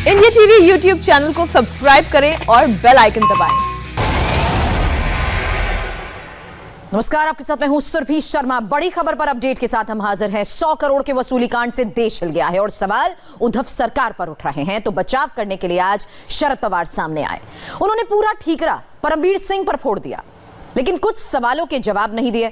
India TV YouTube channel को subscribe करें और बेल आइकन दबाएं। नमस्कार, आपके साथ मैं हूं सुरभि शर्मा। बड़ी खबर पर अपडेट के साथ हम हाजिर हैं। 100 करोड़ के वसूली कांड से देश हिल गया है और सवाल उद्धव सरकार पर उठ रहे हैं। तो बचाव करने के लिए आज शरद पवार सामने आए। उन्होंने पूरा ठीकरा परमवीर सिंह पर फोड़ दिया, लेकिन कुछ सवालों के जवाब नहीं दिए।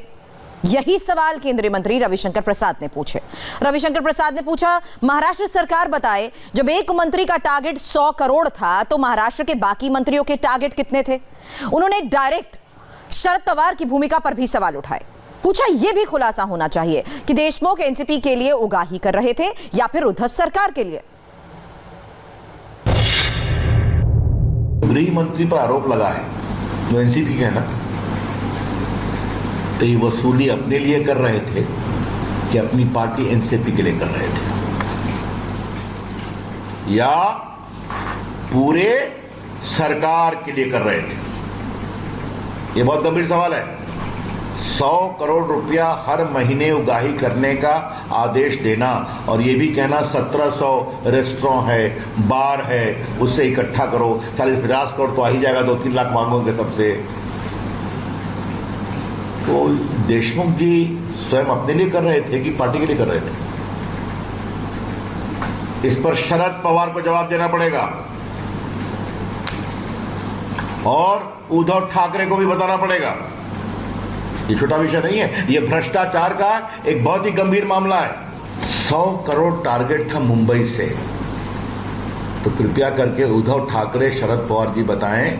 यही सवाल केंद्रीय मंत्री रविशंकर प्रसाद ने पूछे। रविशंकर प्रसाद ने पूछा, महाराष्ट्र सरकार बताए, जब एक मंत्री का टारगेट 100 करोड़ था तो महाराष्ट्र के बाकी मंत्रियों के टारगेट कितने थे? उन्होंने डायरेक्ट शरद पवार की भूमिका पर भी सवाल उठाए। पूछा, यह भी खुलासा होना चाहिए कि देशमुख एनसीपी के लिए उगाही कर रहे थे या फिर उद्धव सरकार के लिए। गृह मंत्री पर आरोप लगा है जो एनसीपी के है ना, तो ये वसूली अपने लिए कर रहे थे कि अपनी पार्टी एनसीपी के लिए कर रहे थे, या पूरे सरकार के लिए कर रहे थे? ये बहुत गंभीर सवाल है। 100 करोड़ रुपया हर महीने उगाही करने का आदेश देना और ये भी कहना 1700 रेस्टोरेंट है, बार है, उससे इकट्ठा करो, 40-50 करोड़ तो आ ही जाएगा, 2-3 लाख मांगोगे सबसे। तो देशमुख जी स्वयं अपने लिए कर रहे थे कि पार्टी के लिए कर रहे थे? इस पर शरद पवार को जवाब देना पड़ेगा और उद्धव ठाकरे को भी बताना पड़ेगा। ये छोटा विषय नहीं है, ये भ्रष्टाचार का एक बहुत ही गंभीर मामला है। 100 करोड़ टारगेट था मुंबई से, तो कृपया करके उद्धव ठाकरे, शरद पवार जी बताएं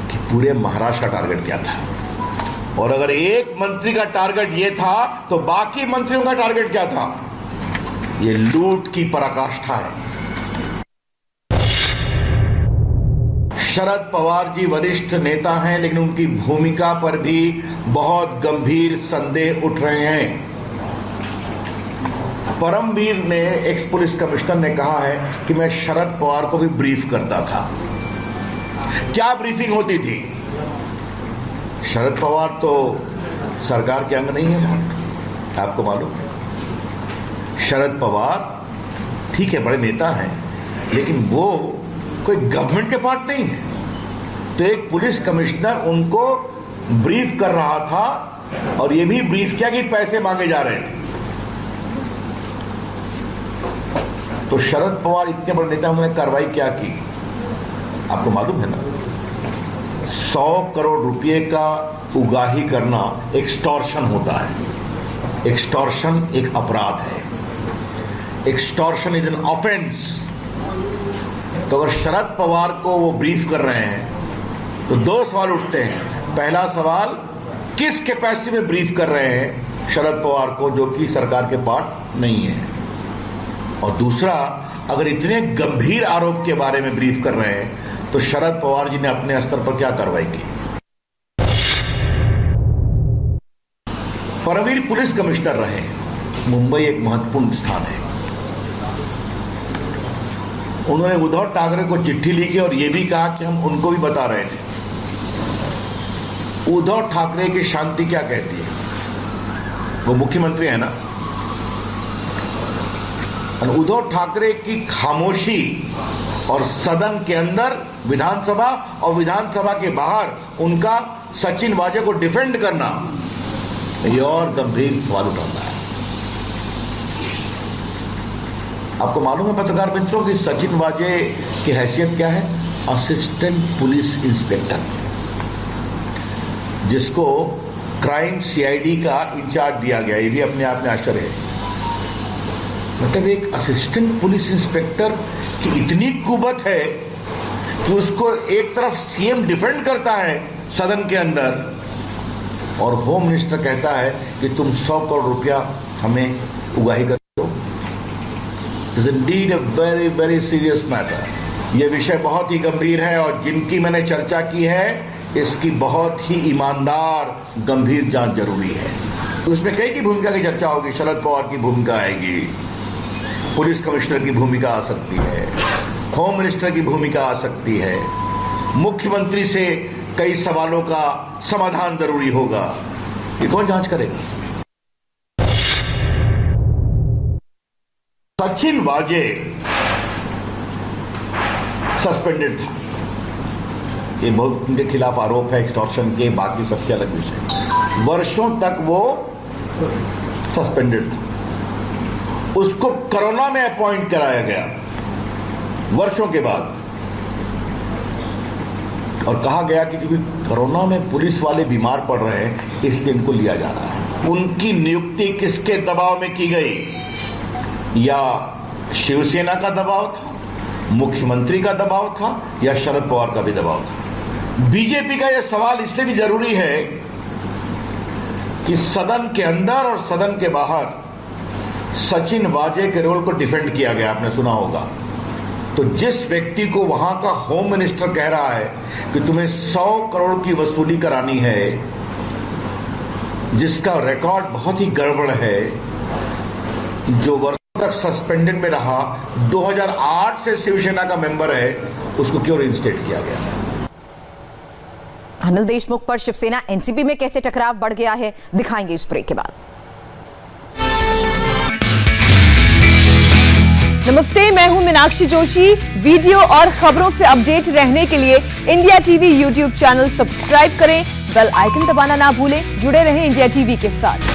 कि पूरे महाराष्ट्र का टारगेट क्या था, और अगर एक मंत्री का टारगेट ये था तो बाकी मंत्रियों का टारगेट क्या था? ये लूट की पराकाष्ठा है। शरद पवार जी वरिष्ठ नेता हैं, लेकिन उनकी भूमिका पर भी बहुत गंभीर संदेह उठ रहे हैं। परमवीर ने, एक्स पुलिस कमिश्नर ने कहा है कि मैं शरद पवार को भी ब्रीफ करता था। क्या ब्रीफिंग होती थी? शरद पवार तो सरकार के अंग नहीं है, आपको मालूम है। शरद पवार ठीक है, बड़े नेता हैं, लेकिन वो कोई गवर्नमेंट के पार्ट नहीं है। तो एक पुलिस कमिश्नर उनको ब्रीफ कर रहा था और ये भी ब्रीफ किया कि पैसे मांगे जा रहे थे। तो शरद पवार इतने बड़े नेता, उन्होंने कार्रवाई क्या की? आपको मालूम है ना, 100 करोड़ रुपए का उगाही करना एक्सटॉर्शन होता है। एक्सटॉर्शन एक अपराध है। Extortion is an offence. तो अगर शरद पवार को वो ब्रीफ कर रहे हैं तो 2 सवाल उठते हैं। पहला सवाल, किस कैपेसिटी में ब्रीफ कर रहे हैं शरद पवार को, जो कि सरकार के पार्ट नहीं है? और दूसरा, अगर इतने गंभीर आरोप के बारे में ब्रीफ कर रहे हैं तो शरद पवार जी ने अपने स्तर पर क्या कार्रवाई की? परमवीर पुलिस कमिश्नर रहे। मुंबई एक महत्वपूर्ण स्थान है। उन्होंने उद्धव ठाकरे को चिट्ठी लिखी और यह भी कहा कि हम उनको भी बता रहे थे। उद्धव ठाकरे की शांति क्या कहती है? वो मुख्यमंत्री है ना। उद्धव ठाकरे की खामोशी और सदन के अंदर विधानसभा और विधानसभा के बाहर उनका सचिन वाजे को डिफेंड करना, ये और गंभीर सवाल उठाता है। आपको मालूम है पत्रकार मित्रों कि सचिन वाजे की हैसियत क्या है? असिस्टेंट पुलिस इंस्पेक्टर, जिसको क्राइम सीआईडी का इंचार्ज दिया गया। ये भी अपने आप में आश्चर्य है। मतलब एक असिस्टेंट पुलिस इंस्पेक्टर की इतनी कुबत है कि उसको एक तरफ सीएम डिफेंड करता है सदन के अंदर, और होम मिनिस्टर कहता है कि तुम 100 करोड़ रुपया हमें उगाही कर दो। It's indeed a very very serious matter. यह विषय बहुत ही गंभीर है और जिनकी मैंने चर्चा की है, इसकी बहुत ही ईमानदार गंभीर जांच जरूरी है। उसमें कई की भूमिका की चर्चा होगी। शरद पवार की भूमिका आएगी, पुलिस कमिश्नर की भूमिका आ सकती है, होम मिनिस्टर की भूमिका आ सकती है, मुख्यमंत्री से कई सवालों का समाधान जरूरी होगा। ये कौन जांच करेगा? सचिन वाजे सस्पेंडेड था। ये बहुत उनके खिलाफ आरोप है एक्सटॉर्शन के, बाकी सबके अलग विषय। वर्षों तक वो सस्पेंडेड था। उसको कोरोना में अपॉइंट कराया गया वर्षों के बाद, और कहा गया कि क्योंकि कोरोना में पुलिस वाले बीमार पड़ रहे हैं इसलिए इनको लिया जा रहा है। उनकी नियुक्ति किसके दबाव में की गई? या शिवसेना का दबाव था, मुख्यमंत्री का दबाव था, या शरद पवार का भी दबाव था? बीजेपी का यह सवाल इसलिए भी जरूरी है कि सदन के अंदर और सदन के बाहर सचिन वाजे के रोल को डिफेंड किया गया, आपने सुना होगा। तो जिस व्यक्ति को वहां का होम मिनिस्टर कह रहा है कि तुम्हें 100 करोड़ की वसूली करानी है, जिसका रिकॉर्ड बहुत ही गड़बड़ है, जो वर्षों तक सस्पेंडेड में रहा, 2008 से शिवसेना का मेंबर है, उसको क्यों रिइंस्टेट किया गया? अनिल देशमुख पर शिवसेना एनसीपी में कैसे टकराव बढ़ गया है, दिखाएंगे इस ब्रेक के बाद। नमस्ते, मैं हूं मीनाक्षी जोशी। वीडियो और खबरों से अपडेट रहने के लिए India TV YouTube channel subscribe करें, बेल आइकन दबाना ना भूलें। जुड़े रहें इंडिया टीवी के साथ।